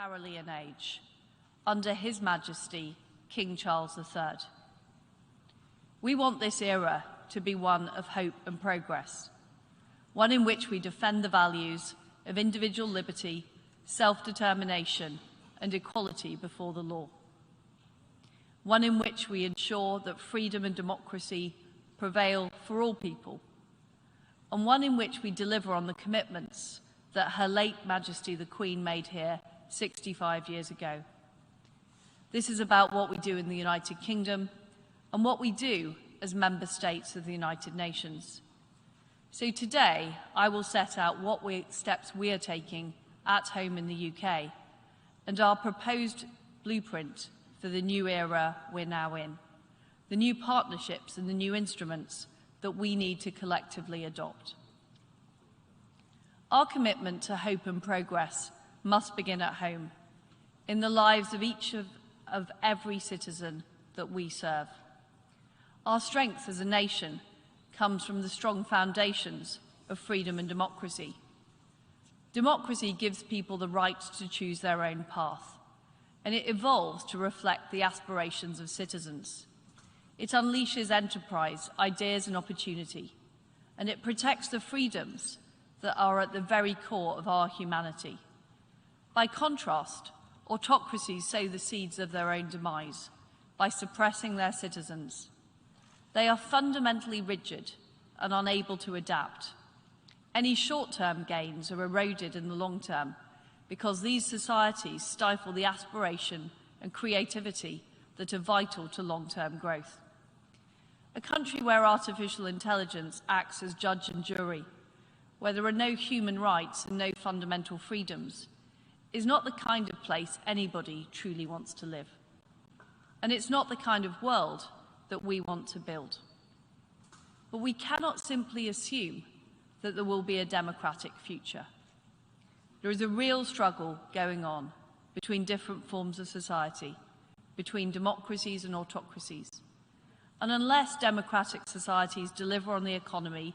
Carolean age, under His Majesty, King Charles III. We want this era to be one of hope and progress, one in which we defend the values of individual liberty, self-determination, and equality before the law. One in which we ensure that freedom and democracy prevail for all people, and one in which we deliver on the commitments that Her late Majesty the Queen made here 65 years ago. This is about what we do in the United Kingdom and what we do as member states of the United Nations. So today, I will set out what steps we are taking at home in the UK and our proposed blueprint for the new era we're now in, the new partnerships and the new instruments that we need to collectively adopt. Our commitment to hope and progress must begin at home, in the lives of each of every citizen that we serve. Our strength as a nation comes from the strong foundations of freedom and democracy. Democracy gives people the right to choose their own path, and it evolves to reflect the aspirations of citizens. It unleashes enterprise, ideas and opportunity, and it protects the freedoms that are at the very core of our humanity. By contrast, autocracies sow the seeds of their own demise by suppressing their citizens. They are fundamentally rigid and unable to adapt. Any short-term gains are eroded in the long term because these societies stifle the aspiration and creativity that are vital to long-term growth. A country where artificial intelligence acts as judge and jury, where there are no human rights and no fundamental freedoms, is not the kind of place anybody truly wants to live. And it's not the kind of world that we want to build. But we cannot simply assume that there will be a democratic future. There is a real struggle going on between different forms of society, between democracies and autocracies. And unless democratic societies deliver on the economy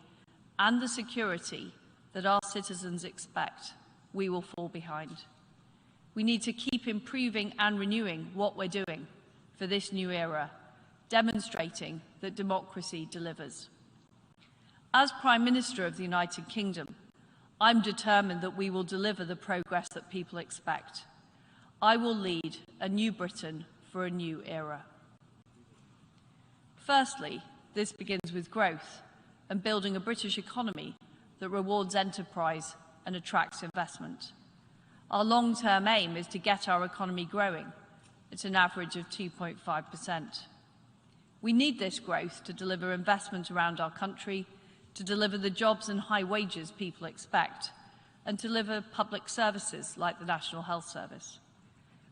and the security that our citizens expect, we will fall behind. We need to keep improving and renewing what we're doing for this new era, demonstrating that democracy delivers. As Prime Minister of the United Kingdom, I'm determined that we will deliver the progress that people expect. I will lead a new Britain for a new era. Firstly, this begins with growth and building a British economy that rewards enterprise and attracts investment. Our long-term aim is to get our economy growing at an average of 2.5%. We need this growth to deliver investment around our country, to deliver the jobs and high wages people expect, and deliver public services like the National Health Service.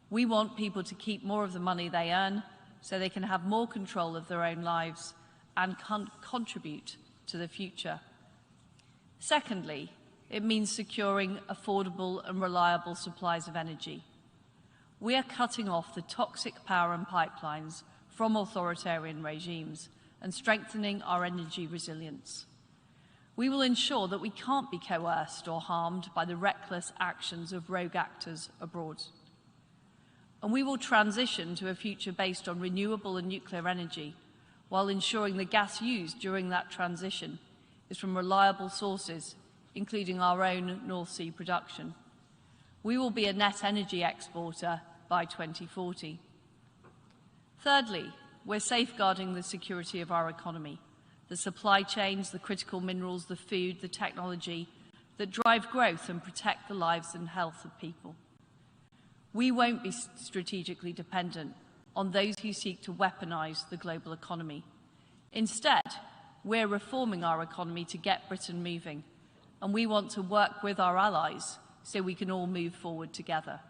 We want people to keep more of the money they earn so they can have more control of their own lives and contribute to the future. Secondly, it means securing affordable and reliable supplies of energy. We are cutting off the toxic power and pipelines from authoritarian regimes and strengthening our energy resilience. We will ensure that we can't be coerced or harmed by the reckless actions of rogue actors abroad. And we will transition to a future based on renewable and nuclear energy, while ensuring the gas used during that transition is from reliable sources, including our own North Sea production. We will be a net energy exporter by 2040. Thirdly, we're safeguarding the security of our economy, the supply chains, the critical minerals, the food, the technology that drive growth and protect the lives and health of people. We won't be strategically dependent on those who seek to weaponize the global economy. Instead, we're reforming our economy to get Britain moving, and we want to work with our allies so we can all move forward together.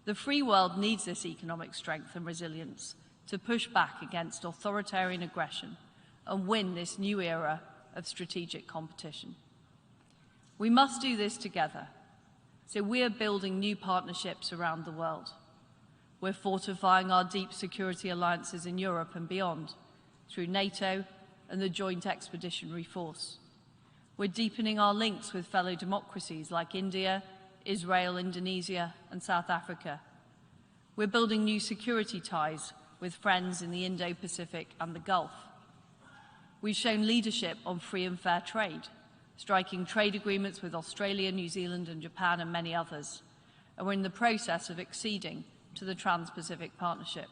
The free world needs this economic strength and resilience to push back against authoritarian aggression and win this new era of strategic competition. We must do this together. So we are building new partnerships around the world. We're fortifying our deep security alliances in Europe and beyond through NATO and the Joint Expeditionary Force. We're deepening our links with fellow democracies like India, Israel, Indonesia, and South Africa. We're building new security ties with friends in the Indo-Pacific and the Gulf. We've shown leadership on free and fair trade, striking trade agreements with Australia, New Zealand, and Japan, and many others. And we're in the process of acceding to the Trans-Pacific Partnership.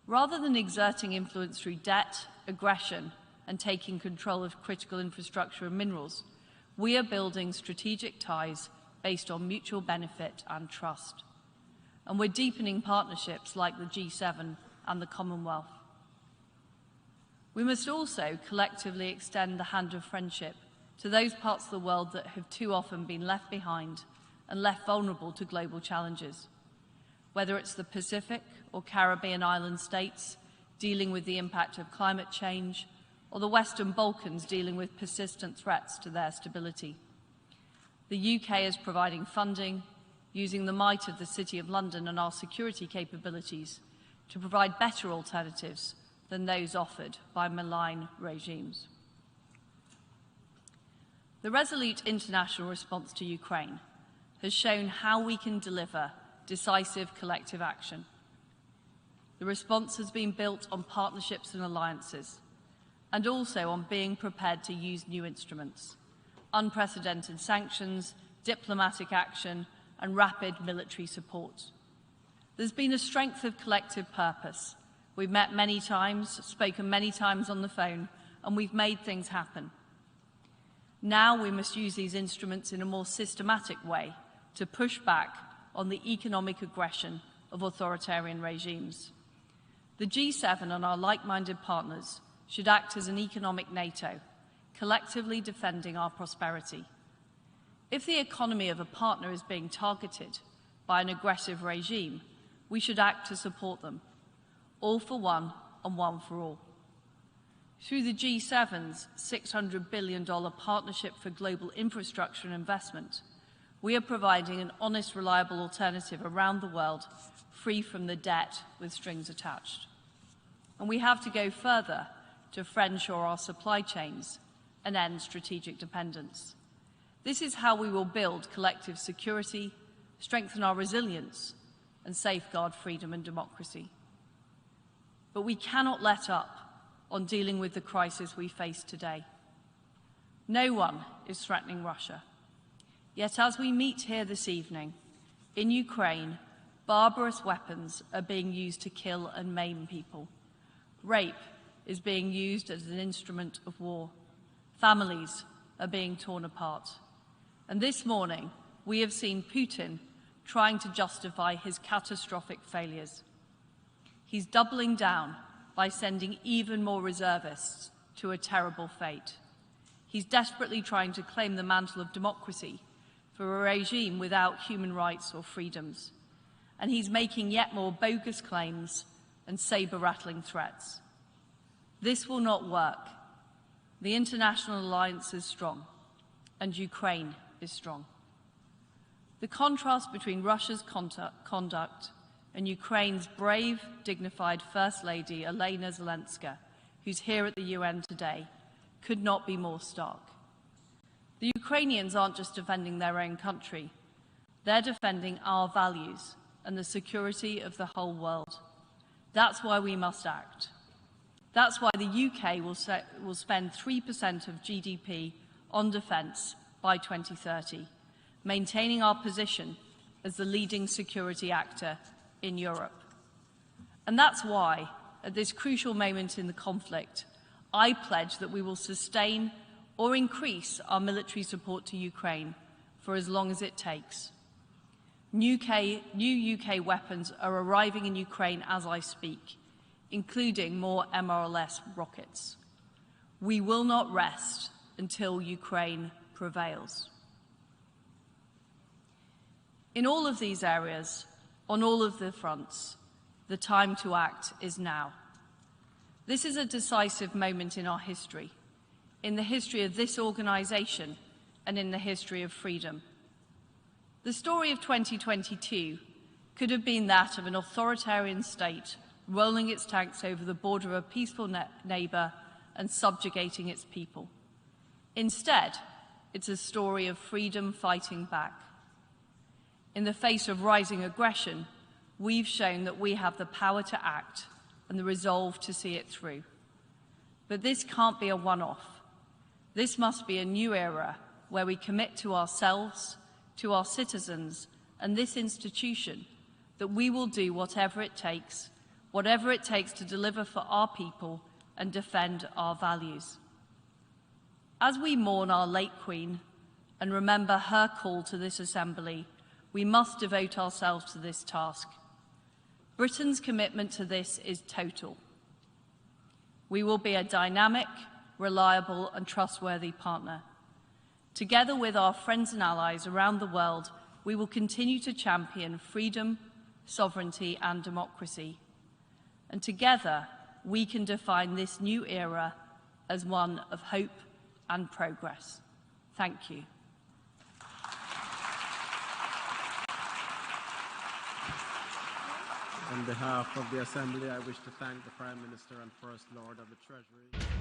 Rather than exerting influence through debt, aggression, and taking control of critical infrastructure and minerals, we are building strategic ties based on mutual benefit and trust. And we're deepening partnerships like the G7 and the Commonwealth. We must also collectively extend the hand of friendship to those parts of the world that have too often been left behind and left vulnerable to global challenges. Whether it's the Pacific or Caribbean island states dealing with the impact of climate change, or the Western Balkans dealing with persistent threats to their stability. The UK is providing funding, using the might of the City of London and our security capabilities to provide better alternatives than those offered by malign regimes. The resolute international response to Ukraine has shown how we can deliver decisive collective action. The response has been built on partnerships and alliances, and also on being prepared to use new instruments, unprecedented sanctions, diplomatic action, and rapid military support. There's been a strength of collective purpose. We've met many times, spoken many times on the phone, and we've made things happen. Now we must use these instruments in a more systematic way to push back on the economic aggression of authoritarian regimes. The G7 and our like-minded partners should act as an economic NATO, collectively defending our prosperity. If the economy of a partner is being targeted by an aggressive regime, we should act to support them, all for one and one for all. Through the G7's $600 billion Partnership for Global Infrastructure and Investment, we are providing an honest, reliable alternative around the world, free from the debt with strings attached. And we have to go further to friendshore our supply chains and end strategic dependence. This is how we will build collective security, strengthen our resilience, and safeguard freedom and democracy. But we cannot let up on dealing with the crisis we face today. No one is threatening Russia. Yet as we meet here this evening, in Ukraine, barbarous weapons are being used to kill and maim people. Rape is being used as an instrument of war. Families are being torn apart. And this morning, we have seen Putin trying to justify his catastrophic failures. He's doubling down by sending even more reservists to a terrible fate. He's desperately trying to claim the mantle of democracy for a regime without human rights or freedoms. And he's making yet more bogus claims and saber-rattling threats. This will not work. The international alliance is strong, and Ukraine is strong. The contrast between Russia's conduct and Ukraine's brave, dignified First Lady, Elena Zelenska, who's here at the UN today, could not be more stark. The Ukrainians aren't just defending their own country. They're defending our values and the security of the whole world. That's why we must act. That's why the UK will spend 3% of GDP on defence by 2030, maintaining our position as the leading security actor in Europe. And that's why, at this crucial moment in the conflict, I pledge that we will sustain or increase our military support to Ukraine for as long as it takes. New UK weapons are arriving in Ukraine as I speak, including more MRLS rockets. We will not rest until Ukraine prevails. In all of these areas, on all of the fronts, the time to act is now. This is a decisive moment in our history, in the history of this organisation and in the history of freedom. The story of 2022 could have been that of an authoritarian state rolling its tanks over the border of a peaceful neighbour and subjugating its people. Instead, it's a story of freedom fighting back. In the face of rising aggression, we've shown that we have the power to act and the resolve to see it through. But this can't be a one-off. This must be a new era where we commit to ourselves, to our citizens, and this institution that we will do whatever it takes to deliver for our people and defend our values. As we mourn our late Queen and remember her call to this Assembly, we must devote ourselves to this task. Britain's commitment to this is total. We will be a dynamic, reliable and trustworthy partner. Together with our friends and allies around the world, we will continue to champion freedom, sovereignty and democracy. And together, we can define this new era as one of hope and progress. Thank you. On behalf of the Assembly, I wish to thank the Prime Minister and First Lord of the Treasury.